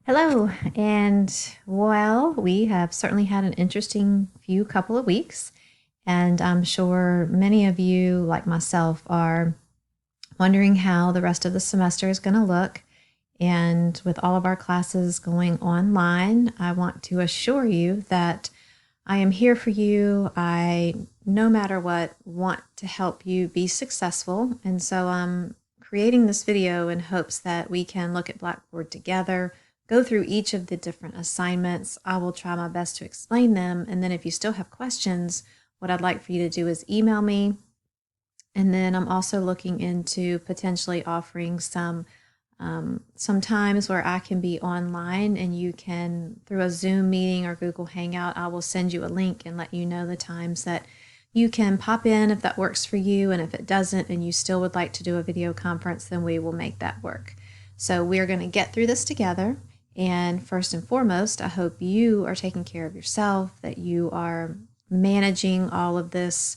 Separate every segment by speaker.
Speaker 1: Hello, and well, we have certainly had an interesting few couple of weeks, and I'm sure many of you, like myself, are wondering how the rest of the semester is going to look. And with all of our classes going online, I want to assure you that I am here for you. I, no matter what, want to help you be successful. And so I'm creating this video in hopes that we can look at Blackboard together, go through each of the different assignments. I will try my best to explain them. And then if you still have questions, what I'd like for you to do is email me. And then I'm also looking into potentially offering some times where I can be online and you can, through a Zoom meeting or Google Hangout, I will send you a link and let you know the times that you can pop in if that works for you. And if it doesn't and you still would like to do a video conference, then we will make that work. So we're going to get through this together. And first and foremost, I hope you are taking care of yourself, that you are managing all of this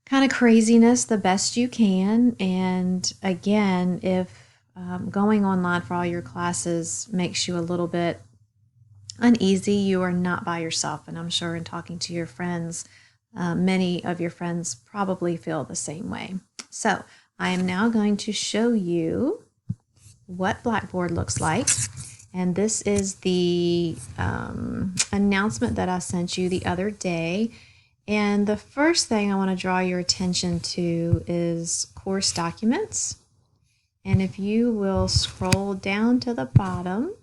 Speaker 1: kind of craziness the best you can. And again, if going online for all your classes makes you a little bit uneasy, you are not by yourself. And I'm sure in talking to your friends, many of your friends probably feel the same way. So I am now going to show you what Blackboard looks like. And this is the announcement that I sent you the other day. And the first thing I want to draw your attention to is course documents. And if you will scroll down to the bottom,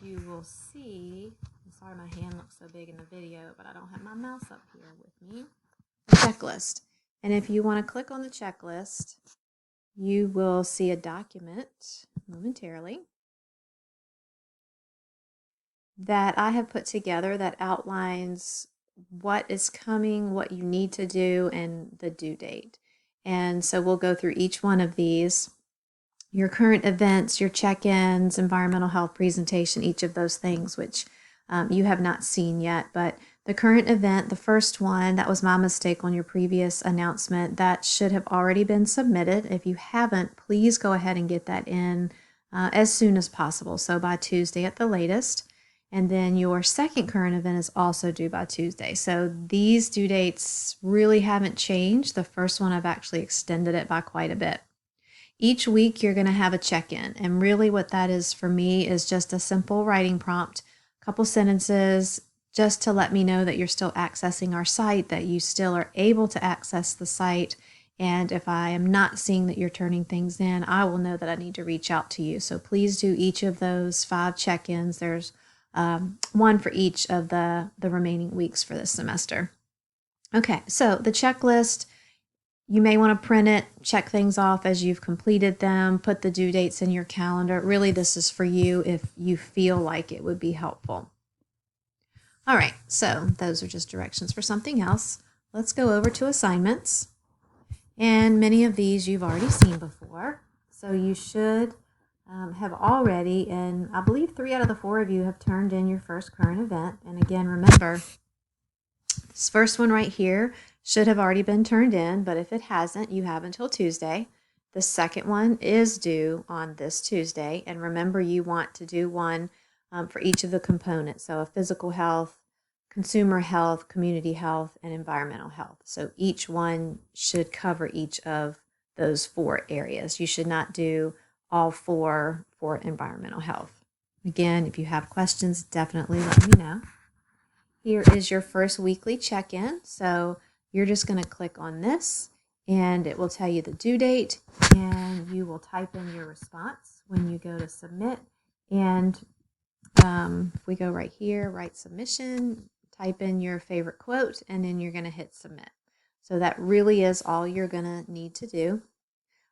Speaker 1: you will see, I'm sorry my hand looks so big in the video, but I don't have my mouse up here with me, a checklist. And if you want to click on the checklist, you will see a document momentarily that I have put together that outlines what is coming, what you need to do, and the due date. And so we'll go through each one of these, your current events, your check-ins, environmental health presentation, each of those things, which you have not seen yet. But the current event, the first one, that was my mistake on your previous announcement, that should have already been submitted. If you haven't, please go ahead and get that in as soon as possible. So by Tuesday at the latest. And then your second current event is also due by Tuesday. So these due dates really haven't changed. The first one, I've actually extended it by quite a bit. Each week you're going to have a check-in. And really what that is for me is just a simple writing prompt, a couple sentences, just to let me know that you're still accessing our site, that you still are able to access the site. And if I am not seeing that you're turning things in, I will know that I need to reach out to you. So please do each of those 5 check-ins. There's one for each of the remaining weeks for this semester. Okay, so the checklist, you may want to print it, check things off as you've completed them, put the due dates in your calendar. Really, this is for you if you feel like it would be helpful. All right, so those are just directions for something else. Let's go over to assignments. And many of these you've already seen before, so you should have already, and I believe 3 out of the 4 of you have turned in your first current event. And again, remember, this first one right here should have already been turned in, but if it hasn't, you have until Tuesday. The second one is due on this Tuesday, and remember, you want to do one for each of the components. So a physical health, consumer health, community health, and environmental health. So each one should cover each of those 4 areas. You should not do all 4 for environmental health. Again, if you have questions, definitely let me know. Here is your first weekly check-in. So you're just going to click on this and it will tell you the due date, and you will type in your response when you go to submit. And if we go right here, write submission, type in your favorite quote, and then you're going to hit submit. So that really is all you're going to need to do.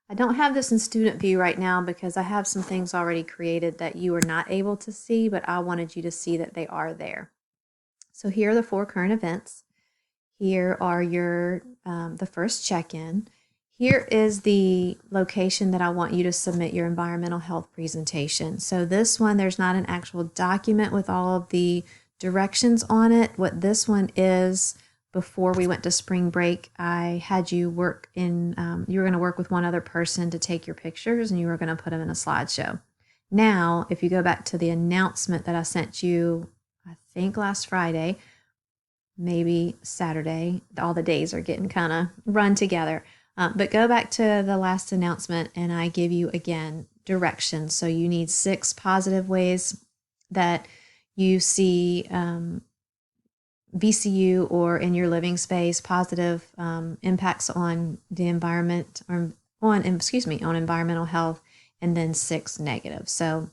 Speaker 1: I don't have this in student view right now because I have some things already created that you are not able to see, but I wanted you to see that they are there. So here are the 4 current events. Here are your the first check-in. Here is the location that I want you to submit your environmental health presentation. So this one, there's not an actual document with all of the directions on it. What this one is, before we went to spring break, I had you work in, you were going to work with one other person to take your pictures, and you were going to put them in a slideshow. Now, if you go back to the announcement that I sent you, I think last Friday, maybe Saturday, all the days are getting kind of run together. But go back to the last announcement and I give you again directions. So you need 6 positive ways that you see VCU or in your living space, positive impacts on the environment or on environmental health, and then 6 negative. So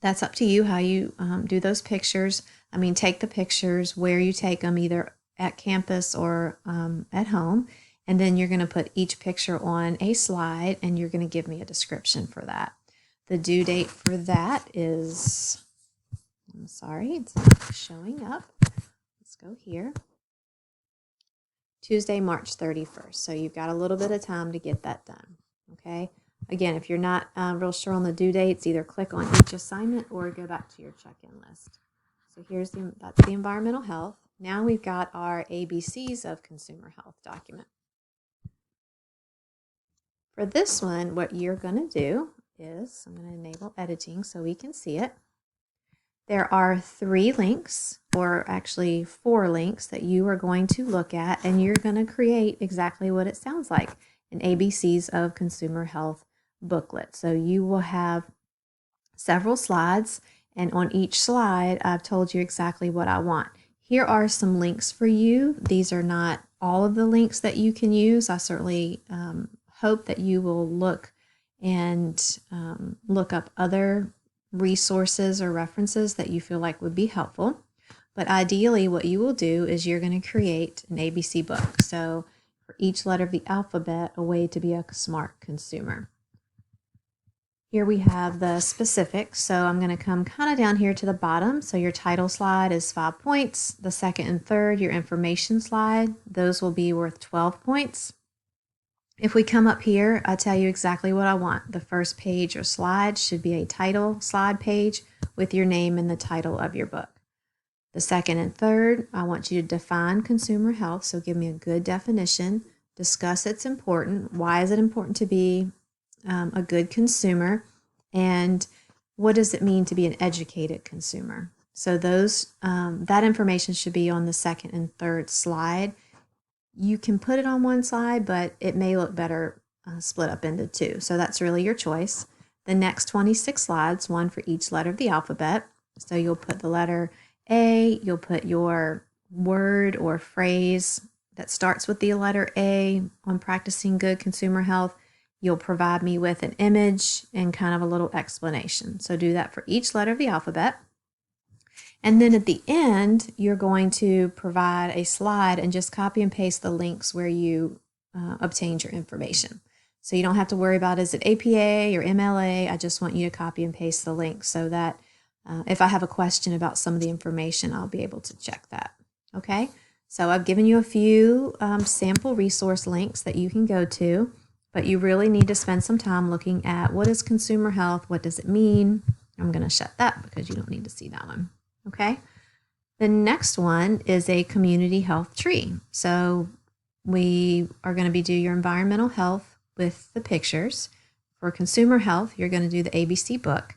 Speaker 1: that's up to you how you do those pictures. I mean, take the pictures where you take them, either at campus or at home. And then you're going to put each picture on a slide and you're going to give me a description for that. The due date for that is, I'm sorry, it's not showing up. Let's go here. Tuesday, March 31st. So you've got a little bit of time to get that done. Okay. Again, if you're not real sure on the due dates, either click on each assignment or go back to your check-in list. So that's the environmental health. Now we've got our ABCs of consumer health document. For this one, what you're going to do is, I'm going to enable editing so we can see it. There are 3 links, or actually 4 links that you are going to look at, and you're going to create exactly what it sounds like, an ABCs of consumer health booklet. So you will have several slides, and on each slide, I've told you exactly what I want. Here are some links for you. These are not all of the links that you can use. I certainly hope that you will look and look up other resources or references that you feel like would be helpful. But ideally, what you will do is you're going to create an ABC book. So for each letter of the alphabet, a way to be a smart consumer. Here we have the specifics. So I'm going to come kind of down here to the bottom. So your title slide is 5 points. The second and third, your information slide, those will be worth 12 points. If we come up here, I tell you exactly what I want. The first page or slide should be a title slide page with your name and the title of your book. The second and third, I want you to define consumer health. So give me a good definition. Discuss its important. Why is it important to be a good consumer? And what does it mean to be an educated consumer? So that information should be on the second and third slide. You can put it on one slide, but it may look better split up into 2. So that's really your choice. The next 26 slides, one for each letter of the alphabet. So you'll put the letter A, you'll put your word or phrase that starts with the letter A on practicing good consumer health. You'll provide me with an image and kind of a little explanation. So do that for each letter of the alphabet. And then at the end, you're going to provide a slide and just copy and paste the links where you obtained your information. So you don't have to worry about, is it APA or MLA? I just want you to copy and paste the links so that if I have a question about some of the information, I'll be able to check that. Okay, so I've given you a few sample resource links that you can go to, but you really need to spend some time looking at what is consumer health, what does it mean? I'm going to shut that because you don't need to see that one. Okay, the next one is a community health tree. So we are going to do your environmental health with the pictures. For consumer health, you're going to do the ABC book.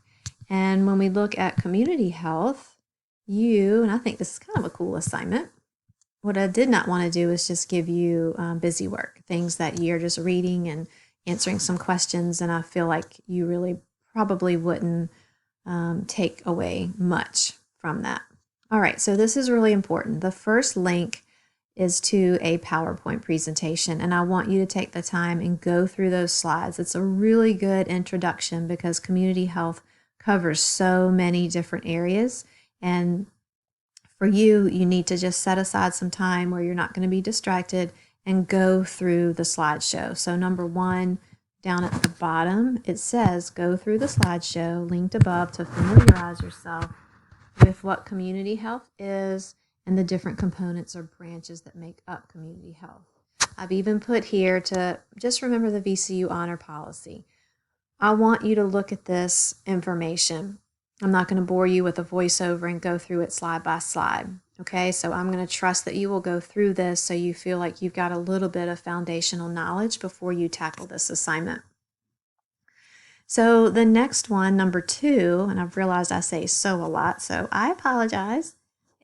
Speaker 1: And when we look at community health, and I think this is kind of a cool assignment. What I did not want to do is just give you busy work, things that you're just reading and answering some questions. And I feel like you really probably wouldn't take away much from that. All right, so this is really important. The first link is to a PowerPoint presentation, and I want you to take the time and go through those slides. It's a really good introduction because community health covers so many different areas, and for you need to just set aside some time where you're not going to be distracted and go through the slideshow. So number 1, down at the bottom, it says go through the slideshow, linked above, to familiarize yourself with what community health is and the different components or branches that make up community health. I've even put here to just remember the VCU honor policy. I want you to look at this information. I'm not going to bore you with a voiceover and go through it slide by slide. Okay, so I'm going to trust that you will go through this so you feel like you've got a little bit of foundational knowledge before you tackle this assignment. So the next one, number 2, and I've realized I say so a lot, so I apologize.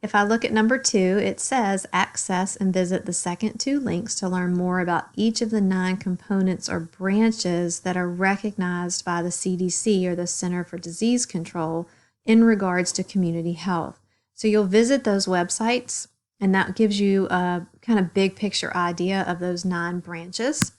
Speaker 1: If I look at number 2, it says access and visit the second 2 links to learn more about each of the 9 components or branches that are recognized by the CDC, or the Center for Disease Control, in regards to community health. So you'll visit those websites, and that gives you a kind of big picture idea of those 9 branches.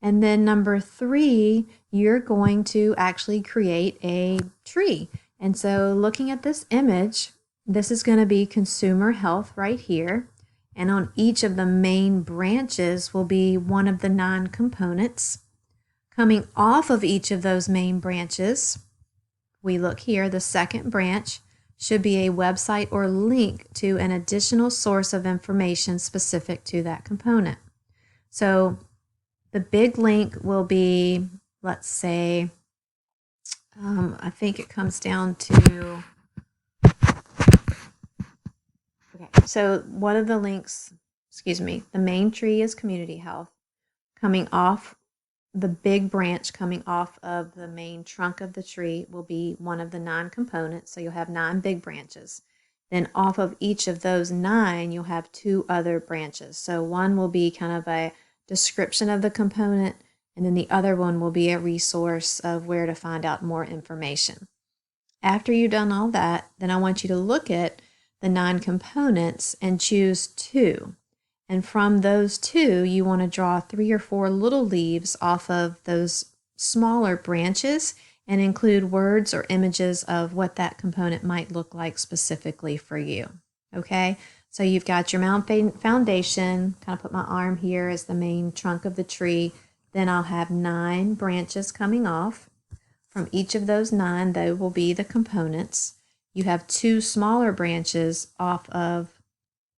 Speaker 1: And then number 3, you're going to actually create a tree. And so looking at this image, this is going to be consumer health right here. And on each of the main branches will be one of the 9 components. Coming off of each of those main branches, we look here, the second branch should be a website or link to an additional source of information specific to that component. So the big link will be, let's say, I think it comes down to, okay, so one of the links, the main tree is community health. Coming off, the big branch coming off of the main trunk of the tree will be one of the 9 components, so you'll have 9 big branches. Then off of each of those 9, you'll have 2 other branches. So one will be kind of a description of the component, and then the other one will be a resource of where to find out more information. After you've done all that, then I want you to look at the 9 components and choose 2. And from those 2, you want to draw 3 or 4 little leaves off of those smaller branches and include words or images of what that component might look like specifically for you. Okay? So you've got your foundation, kind of put my arm here as the main trunk of the tree. Then I'll have 9 branches coming off. From each of those 9, they will be the components. You have 2 smaller branches off of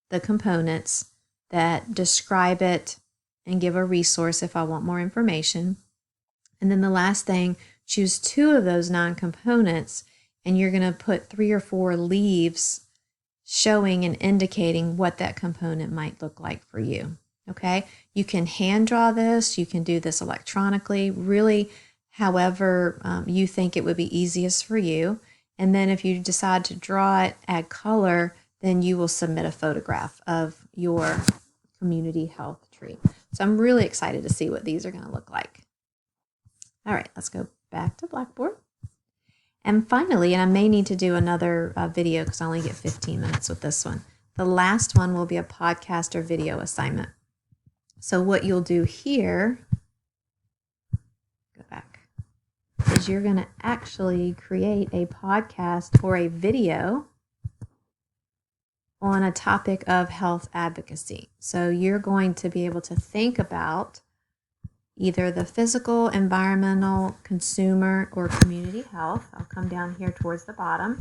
Speaker 1: the components that describe it and give a resource if I want more information. And then the last thing, choose 2 of those 9 components, and you're going to put 3 or 4 leaves showing and indicating what that component might look like for you. Okay? You can hand draw this, you can do this electronically, really however you think it would be easiest for you. And then if you decide to draw it, add color, then you will submit a photograph of your community health tree. So I'm really excited to see what these are going to look like. All right, let's go back to Blackboard. And finally, and I may need to do another video because I only get 15 minutes with this one. The last one will be a podcast or video assignment. So what you'll do here, go back, is you're going to actually create a podcast or a video on a topic of health advocacy. So you're going to be able to think about either the physical, environmental, consumer, or community health. I'll come down here towards the bottom.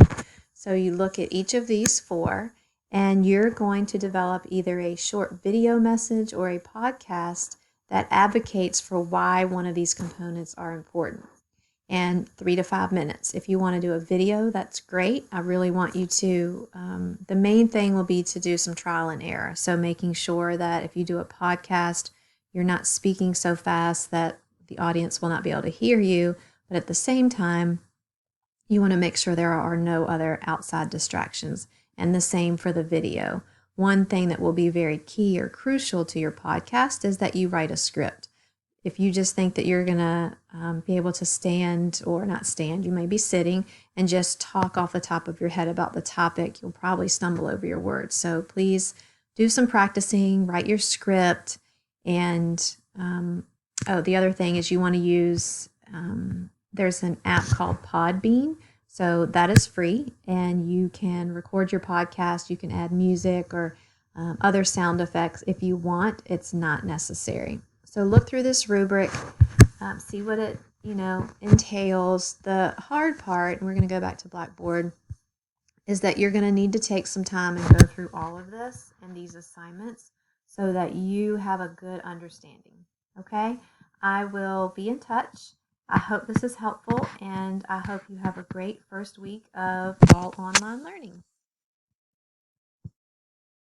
Speaker 1: So you look at each of these 4, and you're going to develop either a short video message or a podcast that advocates for why one of these components are important. And 3 to 5 minutes. If you want to do a video, that's great. I really want you to, the main thing will be to do some trial and error. So making sure that if you do a podcast, you're not speaking so fast that the audience will not be able to hear you, but at the same time, you want to make sure there are no other outside distractions. And the same for the video. One thing that will be very key or crucial to your podcast is that you write a script. If you just think that you're going to be able to stand, or not stand, you may be sitting and just talk off the top of your head about the topic, you'll probably stumble over your words. So please do some practicing, write your script. And the other thing is you want to use, there's an app called Podbean. So that is free, and you can record your podcast. You can add music or other sound effects if you want. It's not necessary. So look through this rubric, see what it entails. The hard part, and we're going to go back to Blackboard, is that you're going to need to take some time and go through all of this and these assignments so that you have a good understanding. Okay? I will be in touch. I hope this is helpful, and I hope you have a great first week of fall online learning.